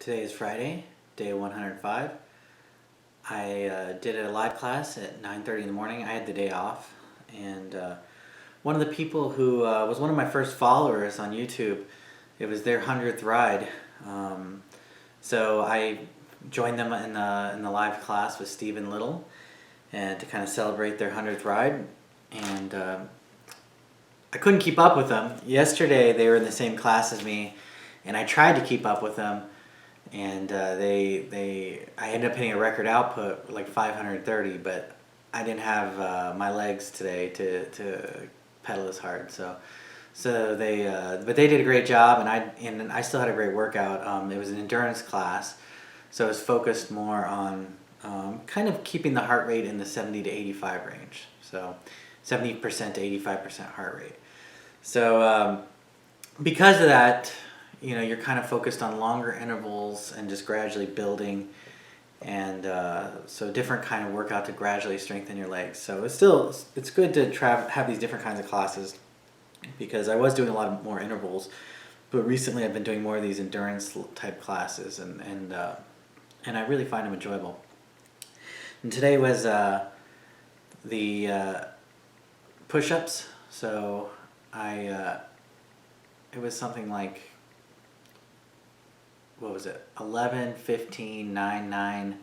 Today is Friday, day 105. I did a live class at 9:30 in the morning. I had the day off, and one of the people who was one of my first followers on YouTube, it was their 100th ride. So I joined them in the live class with Stephen Little, and to kind of celebrate their 100th ride. And I couldn't keep up with them. Yesterday they were in the same class as me, and I tried to keep up with them. And I ended up hitting a record output like 530, but I didn't have my legs today to pedal as hard. So they but they did a great job, and I still had a great workout. It was an endurance class, so it was focused more on kind of keeping the heart rate in the 70 to 85 range. So 70% to 85% heart rate. So because of that, you're kind of focused on longer intervals and just gradually building, and so different kind of workout to gradually strengthen your legs. So it's good to have these different kinds of classes, because I was doing a lot more intervals, but recently I've been doing more of these endurance type classes, and I really find them enjoyable. And today was the push-ups. So it was something like, what was it, 11, 15, 9, 9,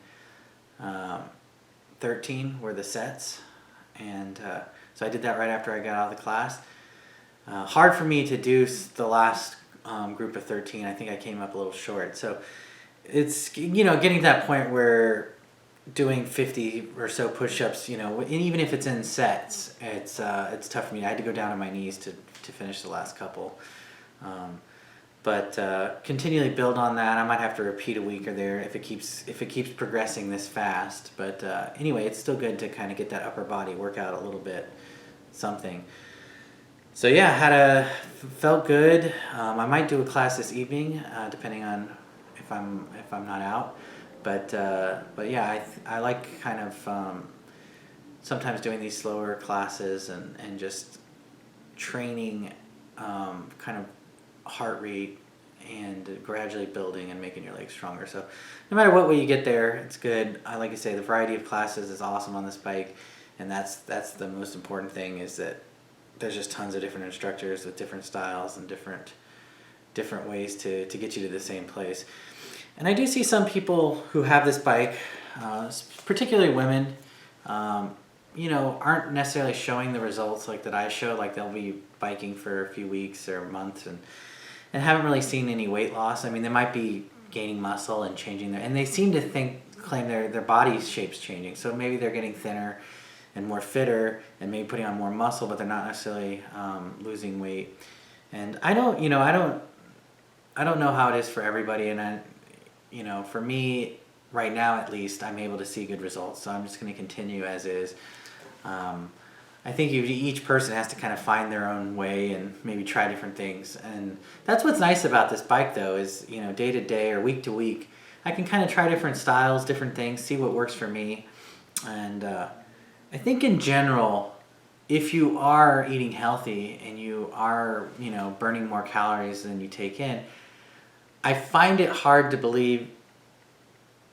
13 were the sets. And so I did that right after I got out of the class. Hard for me to do the last group of 13. I think I came up a little short. So it's, getting to that point where doing 50 or so push-ups, and even if it's in sets, it's tough for me. I had to go down on my knees to finish the last couple. But continually build on that. I might have to repeat a week or there if it keeps progressing this fast. But anyway, it's still good to kind of get that upper body workout a little bit, something. So yeah, felt good. I might do a class this evening, depending on if I'm not out. But yeah, I like kind of sometimes doing these slower classes and just training kind of heart rate and gradually building and making your legs stronger. So no matter what way you get there, it's good. Like I say, the variety of classes is awesome on this bike, and that's the most important thing, is that there's just tons of different instructors with different styles and different ways to get you to the same place. And I do see some people who have this bike, particularly women, aren't necessarily showing the results like that I show. Like they'll be biking for a few weeks or months and haven't really seen any weight loss. I mean, they might be gaining muscle and changing and they seem to claim their body shape's changing. So maybe they're getting thinner and more fitter and maybe putting on more muscle, but they're not necessarily losing weight. And I don't know how it is for everybody. And for me right now, at least, I'm able to see good results. So I'm just going to continue as is. I think each person has to kind of find their own way and maybe try different things. And that's what's nice about this bike, though, is, day to day or week to week, I can kind of try different styles, different things, see what works for me. And I think in general, if you are eating healthy and you are, burning more calories than you take in, I find it hard to believe,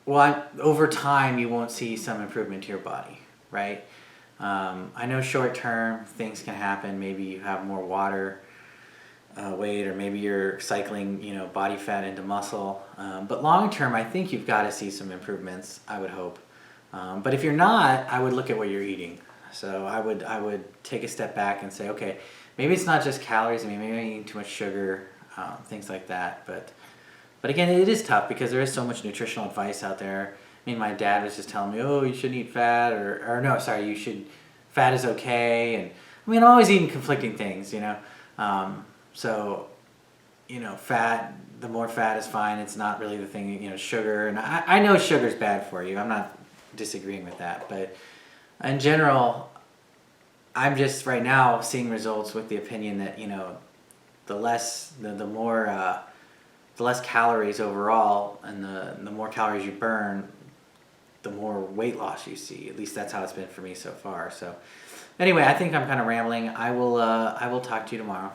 over time you won't see some improvement to your body, right? I know short term things can happen. Maybe you have more water weight, or maybe you're cycling, body fat into muscle. But long term, I think you've got to see some improvements, I would hope. But if you're not, I would look at what you're eating. So I would take a step back and say, okay, maybe it's not just calories. I mean, maybe I'm eating too much sugar, things like that. But again, it is tough because there is so much nutritional advice out there. I mean, my dad was just telling me, oh, you shouldn't eat fat, fat is okay. And I mean, I'm always eating conflicting things, So, fat, the more fat is fine. It's not really the thing, sugar. And I know sugar's bad for you. I'm not disagreeing with that. But in general, I'm just right now seeing results with the opinion that, the less calories overall, and the more calories you burn, the more weight loss you see. At least that's how it's been for me so far. So anyway, I think I'm kind of rambling. I will talk to you tomorrow.